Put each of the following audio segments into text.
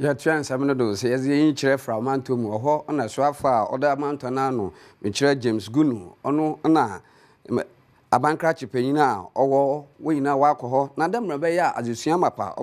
Ya chance amene do se ye kyerɛ fra manto mu ho na so afa oda manto na no me kyerɛ James Gunu ono na abankra chipanyin a owo woyina wakɔ na demra be ya azesua mapa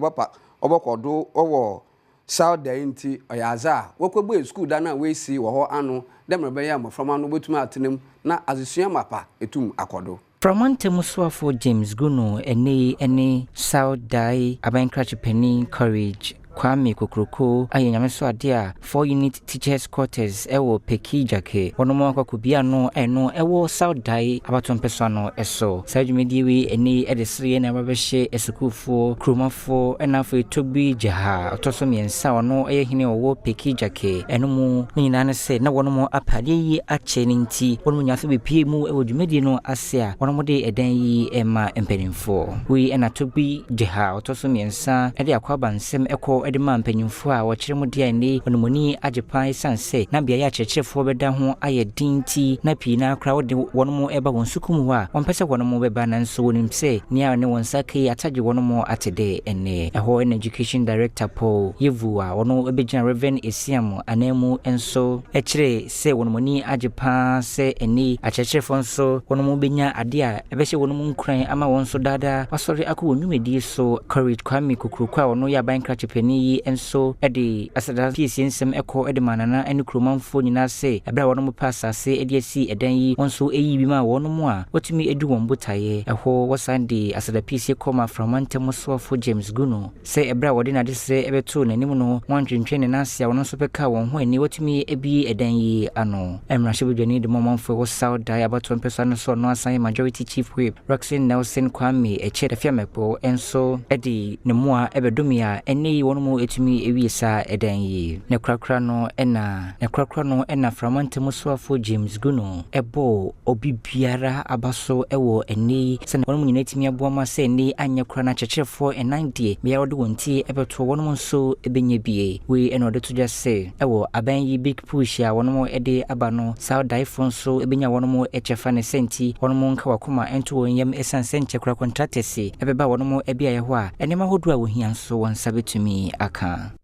obakɔdo owo Sauda nti oyaza wokɔbu school da na we si wo ho ano demra be ya moframa no betumi atenem na azesua mapa etum akɔdo Pramante Musuafo James Gunu ene Sauda abankra chipanyin Courage Kwame Kokroko ayenyame so ade a 4 unit teachers quarters ewo Pekijake wonomo akokubia no eno ewo Saudai abatompeso no eso sajumedi we eni edesire na babehye esukufo kromafo enafo etobi jaha otoso miensa ono eyehine owo Pekijake eno mu nyina ne se na wonomo apade yi ache nti wonomo nyaso bepie mu ewo dwumedi no ase a wonomo de edan yi ema empenimfo we enatobi jaha otoso miensa ede akwaba nsem eko edema mpanyimfo a wɔkyerɛ mu de ani onomoni agyepan sanse na bia ya kyerɛkyerɛfo bɛda ho ayɛ dinti na pii na akra wode wɔnom eba wɔn sukumu a wɔmpɛsɛ wɔnom bɛba nanso wonim sɛ nia ne wɔn sakai atagye wɔnom atede ene ɛhɔ en education director Paul Yevu a wɔno ebegyina Reverend Esiam anamu enso ɛkyerɛ sɛ wɔnomoni agyepan sɛ eni akyerɛkyerɛfo nso wɔnom benya ade a ɛbɛhyɛ wɔnom nkran ama wɔn so dada wasɔre akɔ wɔn nwumedi so Courage Kwame Kokroko a wɔno yɛ abankra chepani enso ede asada piece nsem eko ede manana ene kromanfo nyina se ebra wono pasa se ede asi edan yi wonso eyi bi ma wono mu a otumi edu won botaye eho wasande asada piece koma from Musuafo James Gunu se ebra wode na de se ebeto nanim no wantwentwe ne nase a wono so beka won ho ani otumi ebi edan yi ano emra shebudwani de momamfo wo Sauda abaton pesa no so no asan majority chief whip Roxin Nelson Kwame eche de fiamepo enso ede ne mu a ebedumia ene wono mu etumi ewiesa edan yi ne krakra no ena Pramante Musuafo James Gunu ebo obi biara abaso ewo eni se wono mu nyina etimi aboama se eni anya kra na kyerkyerefo enande bia wode wonti ebeto wono mu nso ebenye bie we eno de toja se ewo aban yi big push a wono mu ede aba no Saudai fonso ebenya wono mu echefa ne senti wono mu nka wakoma ento wonyam esanse nkyekra contractors ebeba wono mu ebia ye ho a enema hodo a wohia nso won sabetumi aka